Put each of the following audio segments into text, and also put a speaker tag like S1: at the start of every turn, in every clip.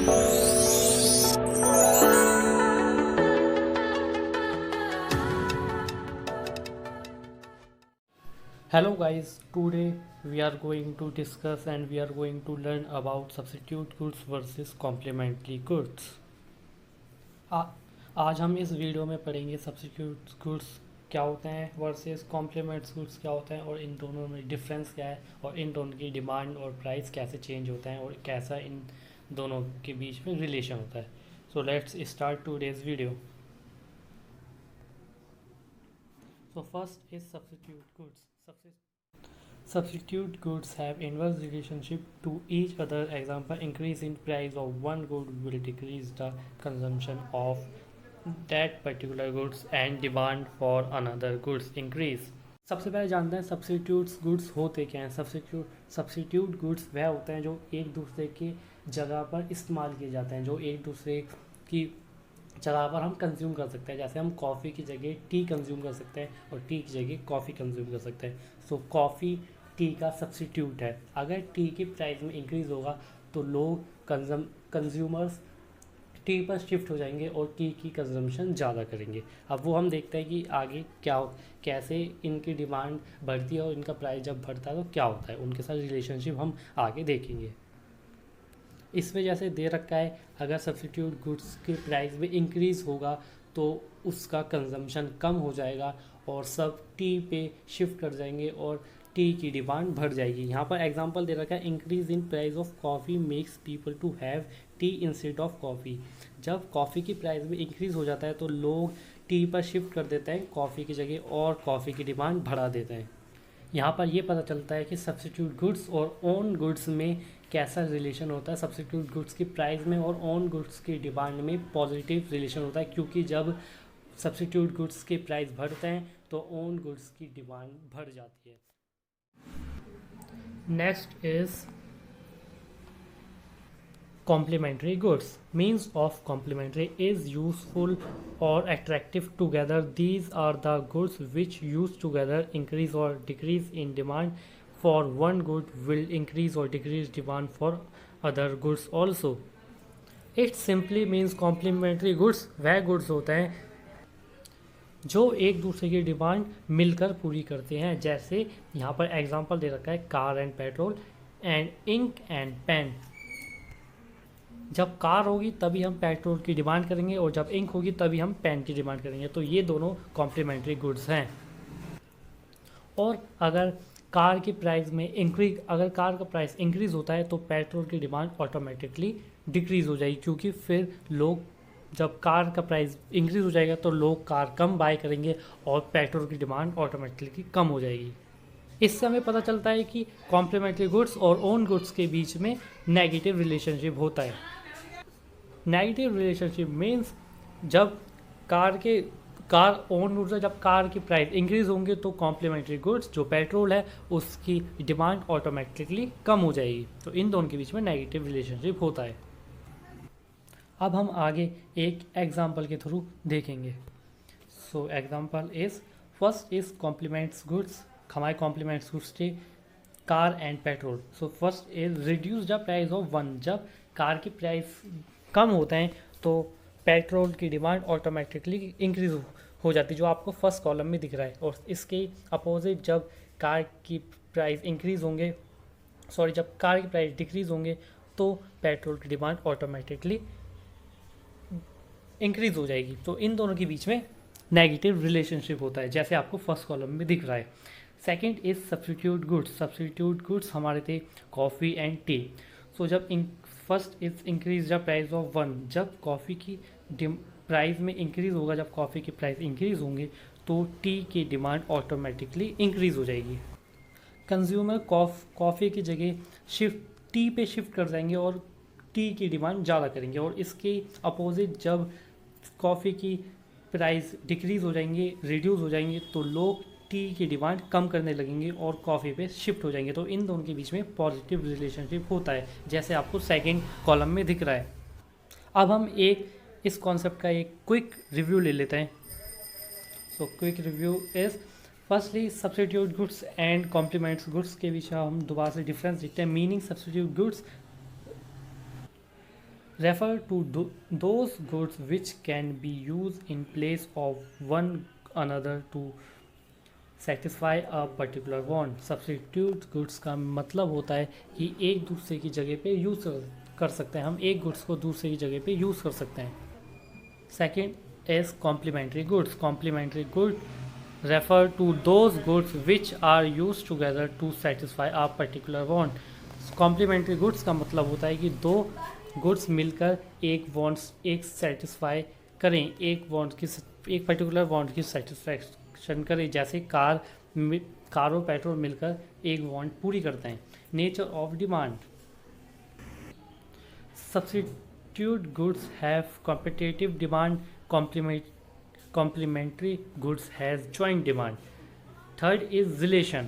S1: Hello guys, today we are going to discuss and we are going to learn about substitute goods versus complementary goods. आज हम इस video में पढ़ेंगे substitute goods क्या होते हैं वर्सेस कॉम्प्लीमेंट्स गुड्स क्या होते हैं और इन दोनों में डिफरेंस क्या है और इन दोनों की डिमांड और प्राइस कैसे चेंज होता है और कैसा इन दोनों के बीच में रिलेशन होता है. So let's start today's video. So first is substitute goods. Substitute goods have inverse relationship to each other. Example, increase in price of one good will decrease the consumption of that particular goods and demand for another goods increase. सबसे पहले जानते हैं substitutes goods होते क्या हैं. Substitute goods वह होते हैं जो एक दूसरे के जगह पर इस्तेमाल किए जाते हैं, जो एक दूसरे की जगह पर हम कंज्यूम कर सकते हैं. जैसे हम कॉफ़ी की जगह टी कंज्यूम कर सकते हैं और टी की जगह कॉफ़ी कंज्यूम कर सकते हैं. सो कॉफ़ी टी का सब्स्टिट्यूट है. अगर टी की प्राइस में इंक्रीज़ होगा तो लोग कंज्यूमर्स टी पर शिफ्ट हो जाएंगे और टी की कंजम्पशन ज़्यादा करेंगे. अब वो हम देखते हैं कि आगे कैसे इनकी डिमांड बढ़ती है और इनका प्राइस जब बढ़ता है तो क्या होता है. उनके साथ रिलेशनशिप हम आगे देखेंगे. इसमें जैसे दे रखा है, अगर सब्स्टिट्यूट गुड्स के प्राइस में इंक्रीज़ होगा तो उसका कंजम्पशन कम हो जाएगा और सब टी पे शिफ्ट कर जाएंगे और टी की डिमांड बढ़ जाएगी. यहाँ पर एग्जांपल दे रखा है, increase in price of coffee makes people to have tea instead of coffee. जब कॉफ़ी की प्राइस में इंक्रीज़ हो जाता है तो लोग टी पर शिफ्ट कर देते हैं कॉफ़ी की जगह और कॉफ़ी की डिमांड बढ़ा देते हैं. यहाँ पर ये पता चलता है कि सब्स्टिट्यूट गुड्स और ओन गुड्स में कैसा रिलेशन होता है. सब्स्टिट्यूट गुड्स की प्राइस में और ओन गुड्स की डिमांड में पॉजिटिव रिलेशन होता है, क्योंकि जब सब्स्टिट्यूट गुड्स के प्राइस बढ़ते हैं तो ओन गुड्स की डिमांड बढ़ जाती है. Next is complementary goods. Means of complementary is useful or attractive together. These are the goods which used together increase or decrease in demand for one good will increase or decrease demand for other goods also. It simply means complementary goods वह goods होते हैं जो एक दूसरे की demand मिलकर पूरी करते हैं. जैसे यहाँ पर एग्जांपल दे रखा है, car and petrol and ink and pen. जब कार होगी तभी हम पेट्रोल की डिमांड करेंगे और जब इंक होगी तभी हम पेन की डिमांड करेंगे. तो ये दोनों कॉम्प्लीमेंट्री गुड्स हैं. और अगर कार की प्राइस में अगर कार का प्राइस इंक्रीज़ होता है तो पेट्रोल की डिमांड ऑटोमेटिकली डिक्रीज़ हो जाएगी, क्योंकि फिर लोग जब कार का प्राइस इंक्रीज़ हो जाएगा तो लोग कार कम बाय करेंगे और पेट्रोल की डिमांड ऑटोमेटिकली कम हो जाएगी. इससे हमें पता चलता है कि कॉम्प्लीमेंट्री गुड्स और ओन गुड्स के बीच में नेगेटिव रिलेशनशिप होता है. नेगेटिव रिलेशनशिप मीन्स जब कार ओन गुड्स है, जब कार की प्राइस इंक्रीज़ होंगे तो कॉम्प्लीमेंट्री गुड्स जो पेट्रोल है उसकी डिमांड ऑटोमेटिकली कम हो जाएगी. तो इन दोनों के बीच में नेगेटिव रिलेशनशिप होता है. अब हम आगे एक एग्जांपल के थ्रू देखेंगे. So example is first is complements goods. हमारे कॉम्प्लीमेंट्स गुड्स थे car and petrol. So first is reduce the price of one. जब कार की प्राइस कम होते हैं तो पेट्रोल की डिमांड ऑटोमेटिकली इंक्रीज हो जाती है, जो आपको फर्स्ट कॉलम में दिख रहा है. और इसके अपोजिट जब कार की प्राइस डिक्रीज़ होंगे तो पेट्रोल की डिमांड ऑटोमेटिकली इंक्रीज हो जाएगी. तो इन दोनों के बीच में नेगेटिव रिलेशनशिप होता है, जैसे आपको फर्स्ट कॉलम में दिख रहा है. Second is substitute goods. Substitute goods हमारे थे कॉफ़ी एंड टी. सो जब first is increase the price of one. जब कॉफ़ी की प्राइस में इंक्रीज़ होगा, जब कॉफ़ी की प्राइस इंक्रीज़ होंगे तो टी की डिमांड ऑटोमेटिकली इंक्रीज़ हो जाएगी. कंज्यूमर कॉफ़ी की जगह टी पे शिफ्ट कर जाएंगे और टी की डिमांड ज़्यादा करेंगे. और इसके अपोजिट जब कॉफ़ी की प्राइस डिक्रीज़ हो जाएंगे, रिड्यूस हो जाएंगे, तो लोग टी की डिमांड कम करने लगेंगे और कॉफ़ी पे शिफ्ट हो जाएंगे. तो इन दोनों के बीच में पॉजिटिव रिलेशनशिप होता है, जैसे आपको सेकंड कॉलम में दिख रहा है. अब हम इस कॉन्सेप्ट का एक क्विक रिव्यू ले लेते हैं. So quick review is firstly substitute goods and complements goods के बीच हम दोबारा से डिफरेंस देखते हैं. Meaning substitute goods refer to those goods which can be used in place of one another to satisfy a particular want. Substitute goods का मतलब होता है कि एक दूसरे की जगह पे यूज़ कर सकते हैं, हम एक गुड्स को दूसरे की जगह पे यूज़ कर सकते हैं. Second is complementary goods. Complementary good refer to those goods which are used together to satisfy a particular want. Complementary goods का मतलब होता है कि दो गुड्स मिलकर एक वांट्स एक सेटिस्फाई करें, एक पर्टिकुलर वांट की सेटिस्फैक्शन करें. जैसे कार और पेट्रोल मिलकर एक वांट पूरी करते हैं. Nature of demand. Substitute goods have competitive demand. Complementary goods has joint demand. Third is relation.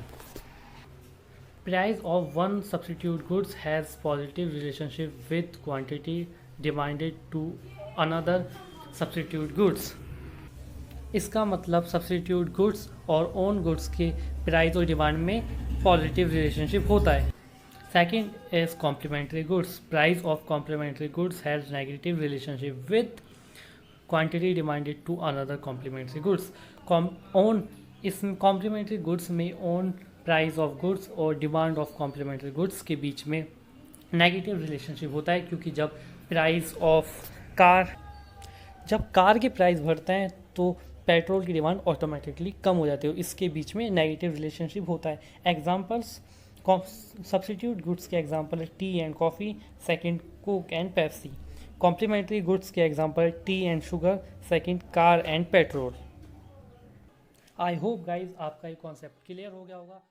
S1: Price of one substitute goods has positive relationship with quantity demanded to another substitute goods. इसका मतलब substitute goods और own goods के price और demand में positive relationship होता है. Second is complementary goods. Price of complementary goods has negative relationship with quantity demanded to another complementary goods. इस complementary goods में ओन प्राइस ऑफ गुड्स और demand of complementary goods के बीच में negative relationship होता है, क्योंकि जब कार के प्राइस बढ़ते हैं तो पेट्रोल की डिमांड ऑटोमेटिकली कम हो जाती है. इसके बीच में नेगेटिव रिलेशनशिप होता है. एग्जांपल्स सब्स्टिट्यूट गुड्स के एग्जांपल है tea and coffee, second Coke and Pepsi. Complementary goods के example tea and sugar, second car and petrol. I hope guys आपका ये कॉन्सेप्ट क्लियर हो गया होगा.